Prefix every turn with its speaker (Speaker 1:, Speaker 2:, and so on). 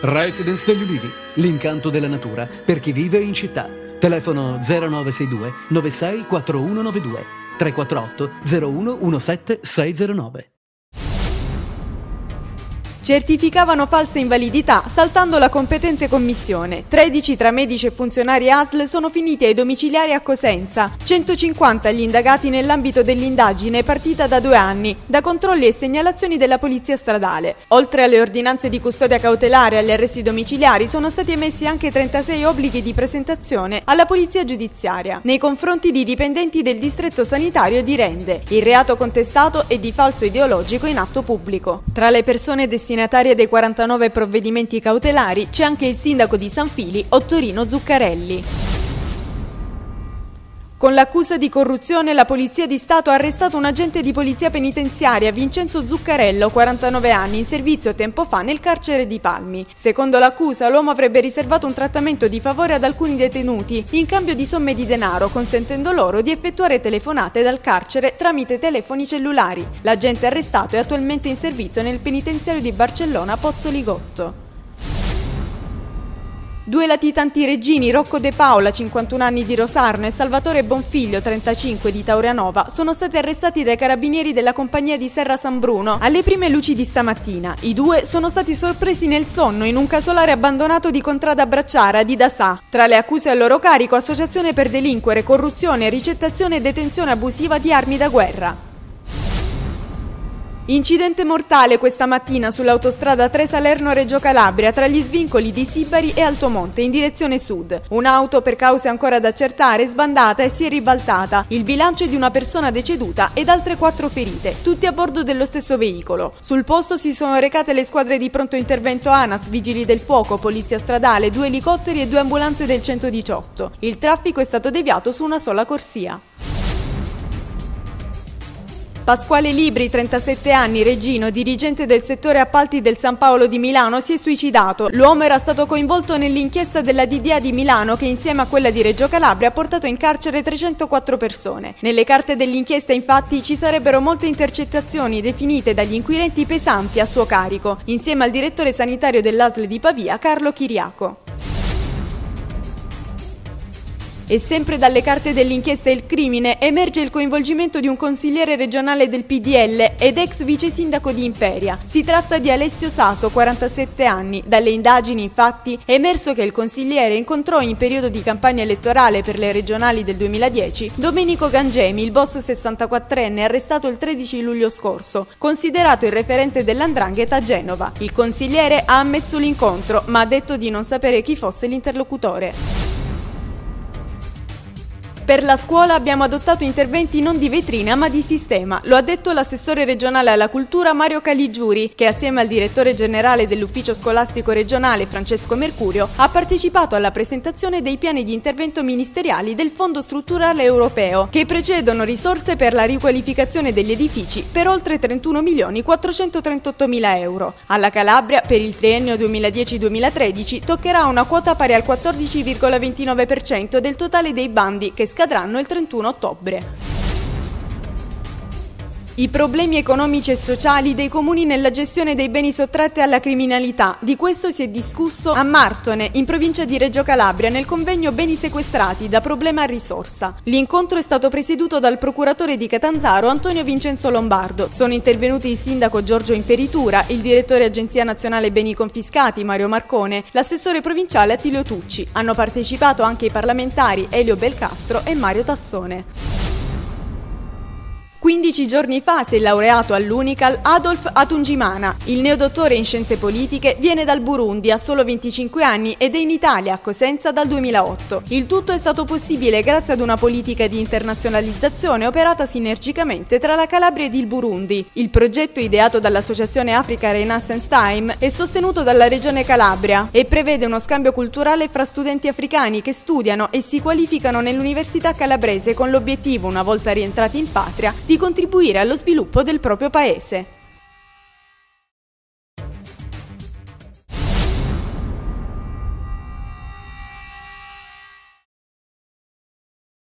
Speaker 1: Residence degli Ulivi, l'incanto della natura per chi vive in città. Telefono 0962 96 4192 348 01 17 609.
Speaker 2: Certificavano falsa invalidità saltando la competente commissione. 13 tra medici e funzionari ASL sono finiti ai domiciliari a Cosenza. 150 gli indagati nell'ambito dell'indagine partita da 2 anni, da controlli e segnalazioni della polizia stradale. Oltre alle ordinanze di custodia cautelare e agli arresti domiciliari sono stati emessi anche 36 obblighi di presentazione alla polizia giudiziaria nei confronti di dipendenti del distretto sanitario di Rende. Il reato contestato è di falso ideologico in atto pubblico. Tra le persone destinatarie dei 49 provvedimenti cautelari c'è anche il sindaco di San Fili, Ottorino Zuccarelli. Con l'accusa di corruzione la Polizia di Stato ha arrestato un agente di polizia penitenziaria, Vincenzo Zuccarello, 49 anni, in servizio tempo fa nel carcere di Palmi. Secondo l'accusa, l'uomo avrebbe riservato un trattamento di favore ad alcuni detenuti in cambio di somme di denaro, consentendo loro di effettuare telefonate dal carcere tramite telefoni cellulari. L'agente arrestato è attualmente in servizio nel penitenziario di Barcellona Pozzo Ligotto. 2 latitanti reggini, Rocco De Paola, 51 anni di Rosarno, e Salvatore Bonfiglio, 35 di Taurianova, sono stati arrestati dai carabinieri della compagnia di Serra San Bruno alle prime luci di stamattina. I 2 sono stati sorpresi nel sonno in un casolare abbandonato di Contrada Bracciara di Dassà. Tra le accuse a loro carico, associazione per delinquere, corruzione, ricettazione e detenzione abusiva di armi da guerra. Incidente mortale questa mattina sull'autostrada 3 Salerno-Reggio Calabria tra gli svincoli di Sibari e Altomonte in direzione sud. Un'auto, per cause ancora da accertare, è sbandata e si è ribaltata. Il bilancio è di una persona deceduta ed altre 4 ferite, tutti a bordo dello stesso veicolo. Sul posto si sono recate le squadre di pronto intervento ANAS, Vigili del Fuoco, Polizia Stradale, 2 elicotteri e 2 ambulanze del 118. Il traffico è stato deviato su una sola corsia. Pasquale Libri, 37 anni, reggino, dirigente del settore appalti del San Paolo di Milano, si è suicidato. L'uomo era stato coinvolto nell'inchiesta della DDA di Milano che insieme a quella di Reggio Calabria ha portato in carcere 304 persone. Nelle carte dell'inchiesta infatti ci sarebbero molte intercettazioni definite dagli inquirenti pesanti a suo carico, insieme al direttore sanitario dell'ASL di Pavia, Carlo Chiriaco. E sempre dalle carte dell'inchiesta Il Crimine emerge il coinvolgimento di un consigliere regionale del PDL ed ex vice sindaco di Imperia. Si tratta di Alessio Saso, 47 anni. Dalle indagini, infatti, è emerso che il consigliere incontrò in periodo di campagna elettorale per le regionali del 2010 Domenico Gangemi, il boss 64enne arrestato il 13 luglio scorso, considerato il referente dell''ndrangheta a Genova. Il consigliere ha ammesso l'incontro, ma ha detto di non sapere chi fosse l'interlocutore. Per la scuola abbiamo adottato interventi non di vetrina ma di sistema, lo ha detto l'assessore regionale alla cultura Mario Caligiuri, che assieme al direttore generale dell'ufficio scolastico regionale Francesco Mercurio ha partecipato alla presentazione dei piani di intervento ministeriali del Fondo strutturale europeo, che precedono risorse per la riqualificazione degli edifici per oltre 31.438.000 euro. Alla Calabria per il triennio 2010-2013 toccherà una quota pari al 14,29% del totale dei bandi che scadranno il 31 ottobre. I problemi economici e sociali dei comuni nella gestione dei beni sottratti alla criminalità. Di questo si è discusso a Martone, in provincia di Reggio Calabria, nel convegno Beni sequestrati da problema a risorsa. L'incontro è stato presieduto dal procuratore di Catanzaro Antonio Vincenzo Lombardo. Sono intervenuti il sindaco Giorgio Imperitura, il direttore Agenzia Nazionale Beni Confiscati Mario Marcone, l'assessore provinciale Attilio Tucci. Hanno partecipato anche i parlamentari Elio Belcastro e Mario Tassone. 15 giorni fa si è laureato all'Unical Adolf Atungimana. Il neodottore in scienze politiche viene dal Burundi, ha solo 25 anni ed è in Italia, a Cosenza, dal 2008. Il tutto è stato possibile grazie ad una politica di internazionalizzazione operata sinergicamente tra la Calabria ed il Burundi. Il progetto, ideato dall'associazione Africa Renaissance Time, è sostenuto dalla regione Calabria e prevede uno scambio culturale fra studenti africani che studiano e si qualificano nell'università calabrese con l'obiettivo, una volta rientrati in patria, di contribuire allo sviluppo del proprio paese.